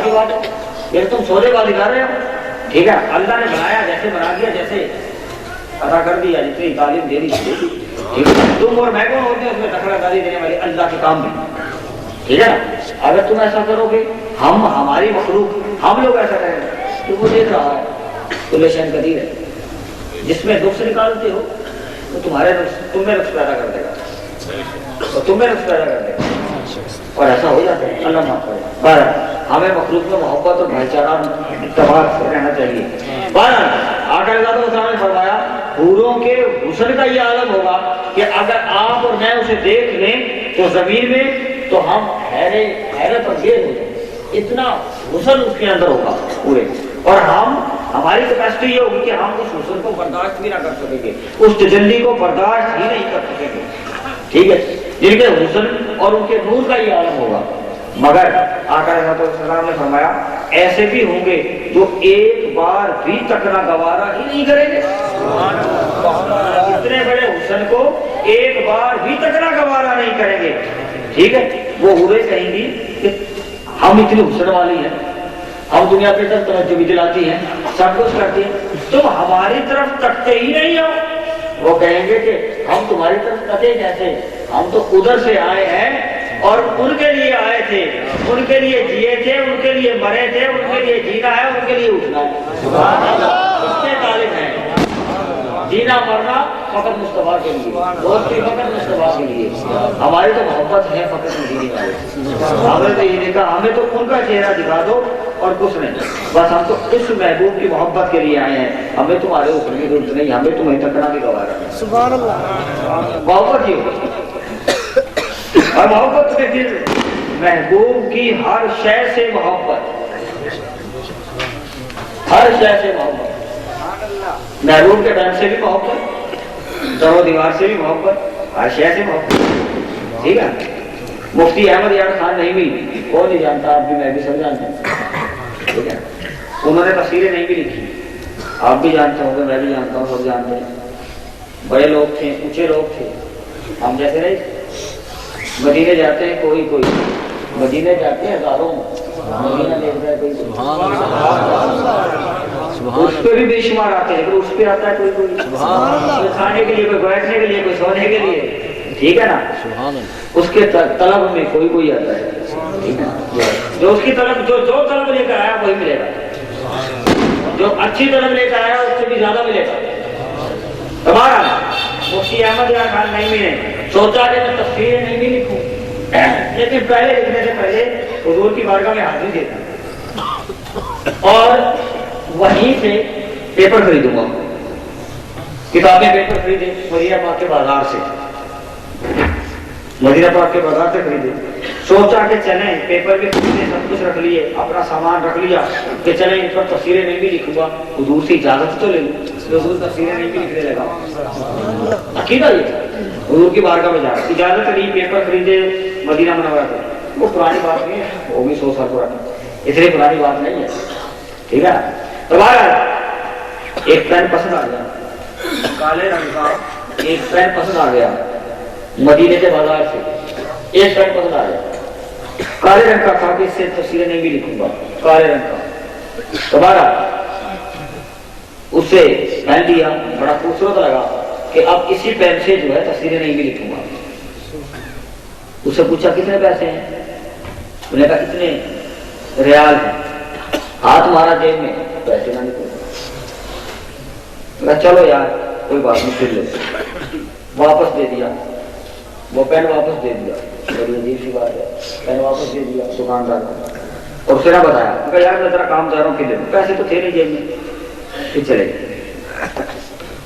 کی بات ہے، یہ تم سودے بازی کر رہے ہو، ٹھیک ہے، اللہ نے بنایا جیسے بنا دیا، جیسے عطا کر دیا، جتنی تعلیم دے دی، ٹھیک ہے، تم اور میں کون ہوتے ہیں اس میں دخل اندازی دینے والے؟ اللہ کے کام میں، ٹھیک ہے نا؟ اگر تم ایسا کرو گے، ہم ہماری مخلوق، ہم لوگ ایسا کریں گے تو وہ دیکھ رہا ہے کل شیء قدیر ہے، جس میں نقص نکالتے ہو تو تمہارے نقص تم میں نقص پیدا کر دے گا، اور تم میں نقص پیدا کر دے گا، اور ایسا ہو جاتا ہے، اللہ معاف کرے۔ بہرحال ہمیں مخلوق میں محبت اور بھائی چارہ اتفاق سے رہنا چاہیے۔ بہرحال آقا رضا نے فرمایا حوروں کے حسن کا یہ عالم ہوگا کہ اگر آپ اور میں اسے دیکھ لیں تو زمین میں تو ہم حیرت اور یہ ہو جائیں، اتنا حسن اس کے اندر ہوگا پورے، اور ہماری کیپیسٹی یہ ہوگی کہ ہم اس حسن کو برداشت بھی نہ کر سکیں گے، اس تجلی کو برداشت ہی نہیں کر سکیں گے، ٹھیک ہے، جن کے حسن اور ان کے نور کا یہ عالم ہوگا۔ مگر آقا علیہ السلام نے فرمایا ایسے بھی ہوں گے جو ایک بار بھی تکنا گوارا ہی نہیں کریں گے، اتنے بڑے حسن کو ایک بار بھی تکنا گوارا نہیں کریں گے، ٹھیک ہے، وہ حوریں کہیں گی کہ ہم اتنے حسن والی ہیں، ہم دنیا پہ تک توجہ بھی دلاتی ہیں، سب کچھ کرتی ہیں، تم ہماری طرف تکتے ہی نہیں ہو۔ وہ کہیں گے کہ ہم تمہاری طرف تکے کیسے، ہم تو ادھر سے آئے ہیں اور ان کے لیے آئے تھے، ان کے لیے جیے تھے، ان کے لیے مرے تھے، ان کے لیے جینا ہے، ان کے لیے اٹھنا ہے، سبحان اللہ، اس کے طالب ہیں، جینا مرنا فقط مصطفیٰ کے لیے، دوستی فقط مصطفیٰ کے لیے، ہماری تو محبت ہے فقط مدینے والے، ہمیں تو یہ دیکھا، ہمیں تو ان کا چہرہ دکھا دو اور کچھ نہیں، بس ہم تو اس محبوب کی محبت کے لیے آئے ہیں، ہمیں تمہارے اوپر کی ضرورت نہیں، ہمیں تمہیں تکنا بھی گوارا ہے، سبحان اللہ، محبت ہی ہوگی، اور محبت کے دل محبوب کی ہر شے سے محبت، ہر شے سے محبت، محبوب کے ٹائم سے بھی محبت، در و دیوار سے بھی محبت، ہر شے سے محبت، ٹھیک ہے۔ مفتی احمد یار خان نہیں بھی، وہ نہیں جانتا، آپ بھی میں بھی سب جانتے ہیں، ٹھیک ہے، انہوں نے تفسیریں نہیں بھی لکھی، آپ بھی جانتے ہوں گے، میں بھی جانتا ہوں، سب جانتے ہیں، بڑے لوگ تھے، اونچے لوگ تھے، ہم جیسے نہیں، مدینے جاتے ہیں کوئی مدینے جاتے ہیں ہزاروں، مدینہ دیکھتا ہے کوئی، اس پہ بھی بے شمار آتے ہیں، اس پہ آتا ہے کوئی کھانے کے لیے، کوئی بیٹھنے کے لیے، کوئی سونے کے لیے، ٹھیک ہے نا، اس کے طلب میں کوئی آتا ہے، جو اس کی طلب جو طلب لے کر آیا وہی ملے گا، جو اچھی طلب لے کر آیا اس سے بھی زیادہ ملے گا۔ ہمارا مفتی احمد یار خان نعیمی نے سوچا کہ میں تفسیریں نہیں بھی لکھوں، لیکن پہلے لکھنے سے پہلے حضور کی بارگاہ میں حاضری دیتا اور وہیں سے پیپر خریدوں گا، کتابیں پیپر خریدے مدینہ پاک کے بازار سے، مدینہ پاک کے بازار سے خریدے، سوچا کہ چلیں پیپر بھی خریدے، سب کچھ رکھ لیے، اپنا سامان رکھ لیا کہ چلیں اس پر تفسیریں نہیں بھی لکھوں گا، حضور سے اجازت تو لے لوں، حضور تفسیریں نہیں بھی لکھنے لگا، عقیدہ یہ حضور کی بارگاہ میں جا رہا، اجازت لی، پیپر خریدے، مدینہ منورہ سے، وہ پرانی بات نہیں ہے، وہ بھی 100 سال پرانی، اتنی پرانی بات نہیں ہے، ٹھیک ہے۔ تو بہرحال ایک پین پسند آ گیا، کالے رنگ کا ایک پین پسند آ گیا، مدینے کے بازار سے ایک پین پسند آ گیا، کالے رنگ کا تھا کہ اس سے تفسیریں نہیں بھی لکھوں گا، کالے رنگ کا، تو بہرحال اس سے پہن لیا، بڑا خوبصورت لگا کہ اب اسی پین سے جو ہے تفسیریں نہیں بھی لکھوں گا۔ اس سے پوچھا کتنے پیسے ہیں، انہوں نے کہا اتنے ریال ہیں، ہاتھ مارا جیب میں، پیسے نہ نکلے، چلو یار کوئی بات نہیں، پھر لے، واپس دے دیا، وہ پین واپس دے دیا، بڑی عجیب سی بات ہے، پین واپس دے دیا دکاندار کو، اور اسے نہ بتایا، کہ یار میں ذرا کام جا رہا ہوں، کتنے پیسے تو تھے نہیں جیب میں، پھر چلے گئے۔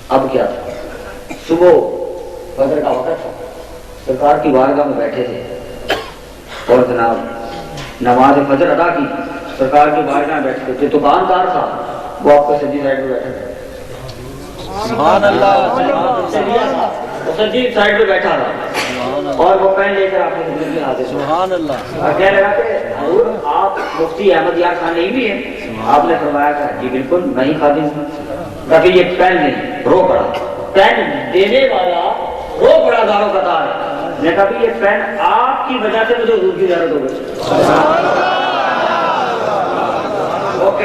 اب کیا تھا، صبح فجر کا وقت تھا، سرکار کی بارگاہ میں بیٹھے تھے، اور جناب نماز فجر ادا کی، سرکار کی بارگاہ میں بیٹھے تھے، جو دکاندار تھا وہ آپ کو سجی سائڈ میں بیٹھا تھا، سبحان اللہ، سجی سائڈ میں بیٹھا تھا، اور وہ پین لے کر آپ نے زندگی حاضر، سبحان اللہ، اور کہنے لگا کہ حضور آپ مفتی احمد یار خان نہیں بھی ہیں؟ آپ نے فرمایا کہ جی بالکل میں ہی خادم ہوں۔ تاکہ یہ پین نہیں، رو پڑا، پین دینے والا رو پڑا داروں قطار، نے کہا کہ یہ پین آپ کی وجہ سے مجھے حضور کی زیارت ہو گئی،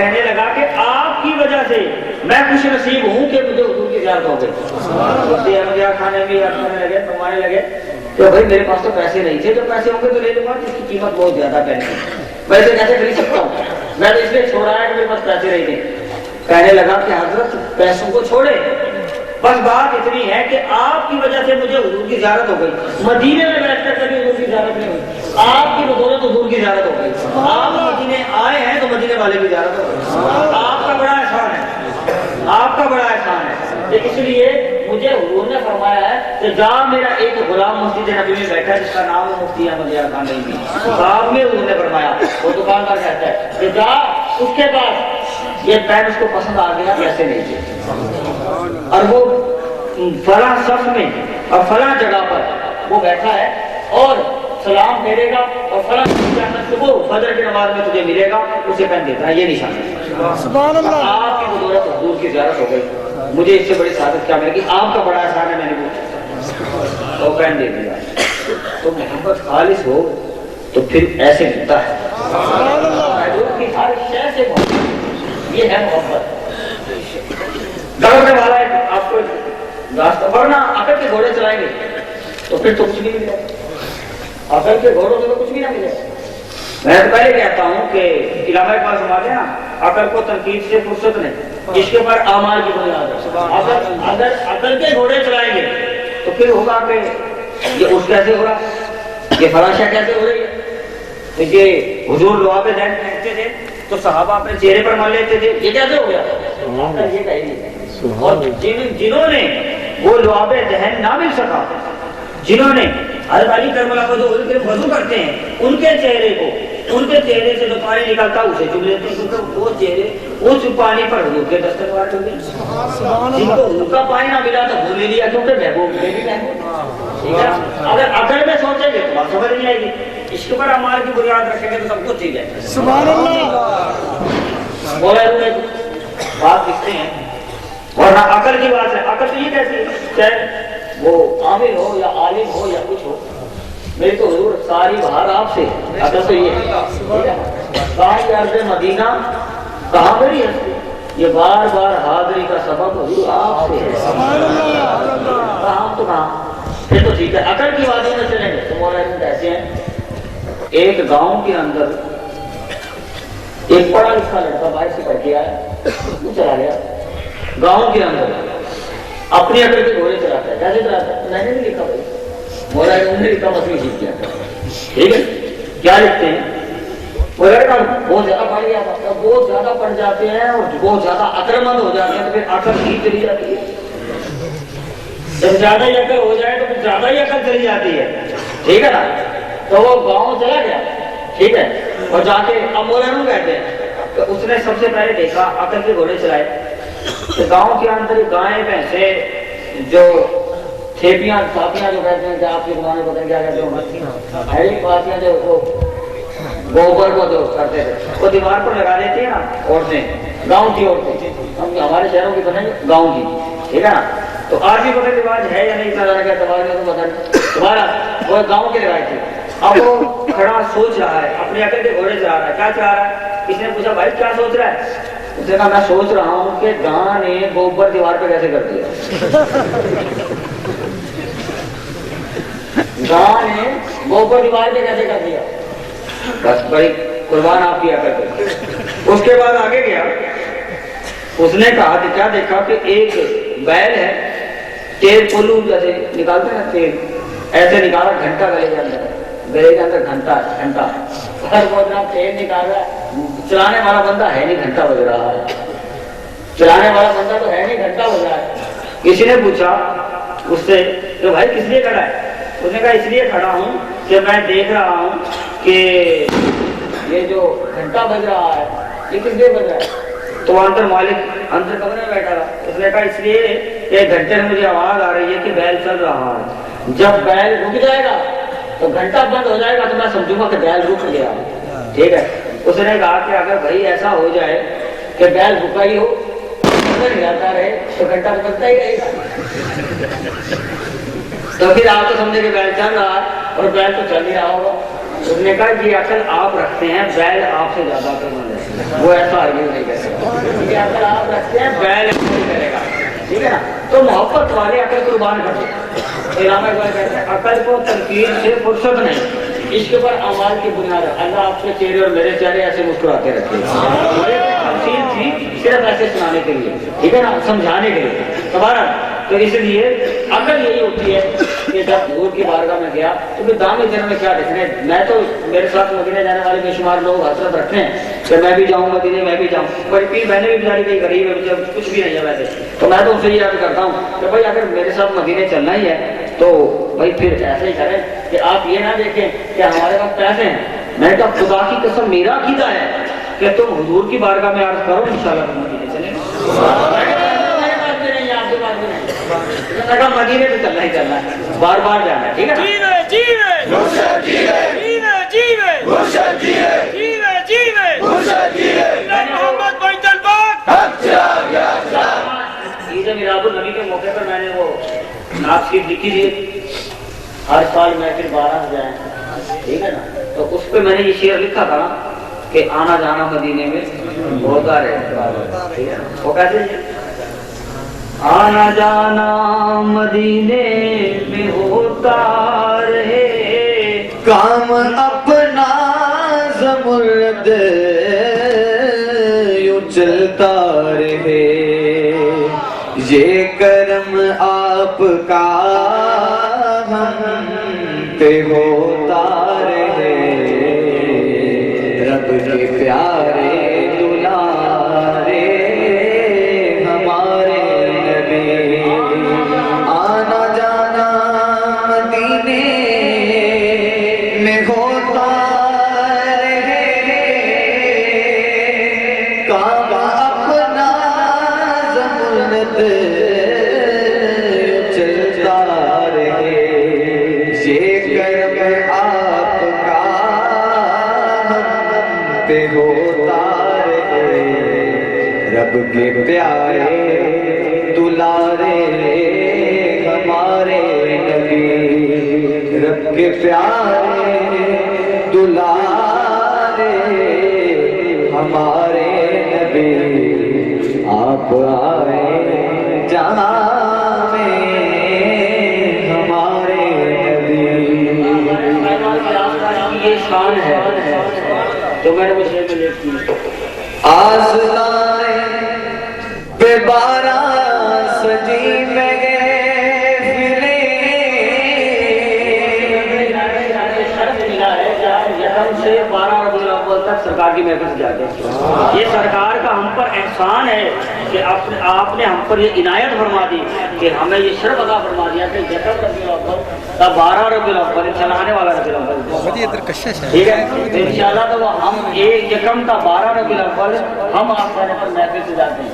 کہنے لگا کہ آپ کی وجہ سے میں خوش نصیب ہوں کہ مجھے حضور کی زیارت ہو گئی. مجھے کھانے بھی کھانے لگے کمانے لگے تو بھائی میرے پاس تو پیسے نہیں تھے, جو پیسے ہوں گے تو لے لوں گا, جس کی قیمت بہت زیادہ پہنی ویسے کیسے خرید سکتا ہوں, میں تو اس لیے چھوڑا ہے کہ میرے پاس پیسے نہیں تھے. کہنے لگا کہ حضرت پیسوں کو چھوڑے, بس بات اتنی ہے کہ آپ کی وجہ سے مجھے حضور کی زیارت ہو گئی. مدینے میں بیٹھ کر کبھی حضور کی زیارت نہیں ہوئی, آپ کی بدولت حضور کی زیارت ہو گئی. آپ مدینے آئے ہیں تو مدینے والے کی زیارت ہو گئی. آپ کا بڑا احسان ہے, آپ کا بڑا احسان ہے. اس لیے مجھے حضور نے فرمایا ہے کہ جا میرا ایک غلام مسجد نبی میں بیٹھا ہے جس کا نام ہے مفتی احمد یار خان رحیمی. بعد میں حضور نے فرمایا, وہ دکاندار کہتا ہے کہ جا اس کے پاس یہ پین اس کو پسند آ گیا, پیسے نہیں تھے, اور وہ فلاں صف میں اور فلاں جگہ پر وہ بیٹھا ہے اور سلام پھیرے گا اور فلاں صبح فجر کی نماز میں تجھے ملے گا, اسے پین دیتا ہے. یہ نشان ہے. سبحان اللہ. آپ کی بدولت حضور کی زیارت ہو گئی, مجھے اس سے بڑی سعادت کیا ملے گی. آپ کا بڑا احسان ہے, میں نے پوچھا تو پین دے دیا. تو محبت خالص ہو تو پھر ایسے ملتا ہے. حضور کی ہر شے سے محبت, یہ ہے محبت. دوڑنے والا ہے آپ کو راستہ, ورنہ عقل کے گھوڑے چلائیں گے تو پھر تو کچھ بھی نہیں ملے. عقل کے گھوڑوں سے تو کچھ بھی نہ ملے. میں تو پہلے کہتا ہوں کہ علامہ اقبال فرماتے ہیں نا, عقل کو تنقید سے فرصت نہیں, اس کے پر اعمال کی بنیاد ہے. اگر عقل کے گھوڑے چلائیں گے تو پھر ہوگا کہ یہ اس کیسے ہو رہا, یہ فراشہ کیسے ہو رہی ہے, یہ حضور لوہا پہ ذہن پھینکتے تھے تو صحابہ اپنے چہرے پر مان لیتے تھے, یہ کیسے ہو گیا. عقل یہ کہے گی. اور جنہوں نے وہ لعاب ذہن نہ مل سکا, جنہوں نے حضرت علی کرم اللہ جو وضو کرتے ہیں ان کے چہرے کو, ان کے چہرے سے جو پانی نکلتا اسے چم لیتے ہیں, کیونکہ وہ چہرے اس پانی پر حضور کے دستخط ہوتے ہیں. جن کو ان کا پانی نہ ملا تو بھول لیا کیونکہ محبوب کے بھی محبوب. ٹھیک ہے, اگر عقل میں سوچیں گے تو بات سمجھ نہیں آئے گی. عشق پر اعمال کی بنیاد رکھیں گے تو سب کچھ ٹھیک ہے. سبحان اللہ. بات لکھتے ہیں ورنہ عقل کی بات ہے. عقل تو یہ کہتی ہے چاہے وہ عامل ہو یا عالم ہو یا کچھ ہو, میری تو حضور ساری بہار آپ سے. عقل تو یہ ہے کہاں عرض مدینہ کہاں میری ہستی, یہ بار بار حاضری کا سبب حضور آپ سے ہے. کہاں تو کہاں, پھر تو ٹھیک ہے. عقل کی باتیں میں چلیں گے تو مولانا ایسے ہیں, ایک گاؤں کے اندر ایک پڑھا لکھا لڑکا باہر سے پڑھ کے آیا, وہ چلا گیا گاؤں کے اندر, اپنی عقل کے گھوڑے چلاتا ہے. کیسے چلاتا ہے میں نے نہیں لکھا بھائی, مولانا نے لکھا, مسئلہ سیکھ گیا. ٹھیک ہے, کیا لکھتے ہیں وہ لڑکا بہت زیادہ پڑھ گیا تھا, بہت زیادہ پڑھ جاتے ہیں اور بہت زیادہ عقل مند ہو جاتے ہیں تو پھر عقل ہی چلی جاتی ہے. جب زیادہ ہی عقل ہو جائے تو پھر زیادہ ہی عقل چلی جاتی ہے. ٹھیک ہے نا, تو وہ گاؤں چلا گیا. ٹھیک ہے, اور جا کے اب مولانا کہتے ہیں کہ اس نے سب سے پہلے دیکھا عقل کے گھوڑے چلائے تو گاؤں کے اندر گائیں بھینسیں جو تھیپیاں تھاپیاں جو کہتے ہیں کہ آپ کے زمانے کو کیا کہتے ہیں ہیلی پاتیاں جو گوبر کو جو کرتے تھے وہ دیوار پر لگا دیتی ہیں نا عورتیں, گاؤں کی عورتیں. ہمارے شہروں کی پتہ نہیں, گاؤں کی. ٹھیک ہے نا, تو آج بھی پتہ رواج ہے یا نہیں چلا گیا تو پتہ نہیں, تمہارا وہ گاؤں کی روایت تھی. اب وہ کھڑا سوچ رہا ہے, اپنے عقل کے گھوڑے چلا رہا ہے. کیا چلا رہا ہے, کسی نے پوچھا بھائی کیا سوچ رہا ہے, اس نے کہا میں سوچ رہا ہوں کہ گاں نے گوبر دیوار پہ کیسے کر دیا. گاں نے گوبر دیوار پہ کیسے کر دیا. بس بڑی قربان آپ کی عقل پہ. اس کے بعد آگے گیا, اس نے کہا کہ کیا دیکھا کہ ایک بیل ہے, تیل پلو جیسے نکالتے ہیں تیل, ایسے نکالا گھنٹہ گلے کے اندر گھنٹہ وہ جناب تیل نکال رہا ہے. چلانے والا بندہ ہے نہیں, گھنٹہ بج رہا ہے. چلانے والا بندہ تو ہے نہیں, گھنٹہ بج رہا ہے. کسی نے پوچھا اس سے کہ بھائی کس لیے کھڑا ہے, اس نے کہا اس لیے کھڑا ہوں کہ میں دیکھ رہا ہوں کہ یہ جو گھنٹہ بج رہا ہے یہ کس لیے بج رہا ہے. تو اندر مالک اندر کمرے میں بیٹھا رہا. اس نے کہا اس لیے کہ گھنٹے میں مجھے آواز آ رہی ہے کہ بیل چل رہا ہے. جب بیل رک جائے گا تو گھنٹہ بند ہو جائے گا تو میں سمجھوں گا کہ بیل رک گیا. ٹھیک ہے, اس نے کہا کہ اگر بھائی ایسا ہو جائے کہ بیل رکا ہی ہو جاتا رہے تو گھنٹہ تو بجتا ہی رہے گا. تو پھر آپ تو سمجھے کہ بیل چل رہا ہے اور بیل تو چل ہی رہا ہوگا. اس نے کہا یہ عقل آپ رکھتے ہیں، بیل آپ سے زیادہ کرنا ہے، وہ ایسا آرگیو نہیں کرے گا، یہ عقل آپ رکھتے ہیں بیل نہیں کرے گا، ٹھیک ہے نا؟ تو محبت والے عقل قربان کرتے۔ علامہ اقبال کہتے ہیں عقل کو تنقید سے فرصت نہیں، عشق پر اعمال کی بنیاد ہے۔ اللہ آپ کے چہرے اور میرے چہرے ایسے مسکراتے رکھتے ہیں، تفصیل تھی صرف ایسے سنانے کے لیے، ٹھیک ہے نا، سمجھانے کے لیے دوبارہ۔ تو اس لیے عقل یہی ہوتی ہے کہ جب حضور کی بارگاہ میں گیا تو پھر دام دن میں کیا دیکھنے، میں تو میرے ساتھ مدینے جانے والے بے شمار لوگ حسرت رکھتے ہیں کہ میں بھی جاؤں مدینے، میں بھی جاؤں، بڑی پیر بہنیں بھی بیچاری کئی غریب ہے، مجھے کچھ بھی نہیں ہے ویسے، تو میں تو ان سے یہ عرض کرتا ہوں کہ بھائی اگر میرے ساتھ مدینے چلنا ہی ہے تو بھائی پھر ایسے ہی کریں کہ آپ یہ نہ دیکھیں کہ ہمارے پاس پیسے ہیں۔ میں کہا خدا کی قسم میرا عقیدہ ہے کہ تم حضور کی بارگاہ میں عرض کرو انشاءاللہ تم مدینے چلیں۔ مدینے تو چلنا ہی چلنا ہے، بار بار جانا ہے، ٹھیک ہے؟ عید میلاد النبی کے موقع پر میں نے وہ نعت شریف لکھی تھی، ہر سال محفل 12 جائیں، ٹھیک ہے نا؟ تو اس پہ میں نے یہ شعر لکھا تھا کہ آنا جانا مدینے میں ہوتا رہے، ٹھیک ہے نا؟ وہ کیسے آنا جانا مدینے میں ہوتا رہے، کام اپنا زمرد یوں چلتا رہے، یہ کرم آپ کا ہم پہ ہوتا رہے، رب کے پیارے دلارے ہمارے نبی، آنا جانا مدینے میں ہوتا رہے، کام اپنا زمانت چلتا رہے، یہ کرم آپ کا ہم پہ ہوتا رہے، رب کے پیارے دلارے ہمارے نبی، رب کے پیارے دلارے ہمارے نبی، آپ آئے جہاں میں ہمارے نبی۔ یہ شان ہے تو میں نے وہ شعر میں لکھی، آستانے پہ بارہ سجی محفلیں، یکم سے 12 ربیع الاول تک سرکار کی محفل سے جاتے ہیں۔ یہ سرکار کا ہم پر احسان ہے کہ آپ نے ہم پر یہ عنایت فرما دی کہ ہمیں یہ شرف عطا فرما دیا کہ یکم ربیع الاول کا 12 ربیع الاول چلانے والا ربیع الاول، ٹھیک ہے؟ انشاءاللہ تو ہم ایک یکم کا 12 ربیع الاول ہم آپ کے پر محفل سے جاتے ہیں،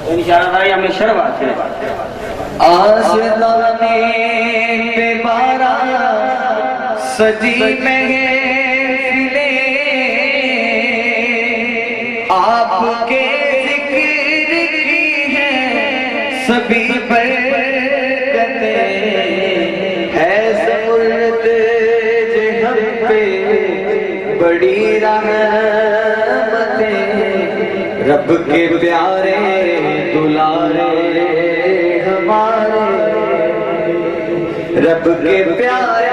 تو انشاءاللہ ہمیں شرف حاصل ہے۔ آستانے پہ بارہ سجی محفلیں، آپ کے ذکر کی ہے سبھی برکتیں، ہے زمرد ہم پہ بڑی رحمتیں، رب کے پیارے دلارے ہمارے، رب کے پیارے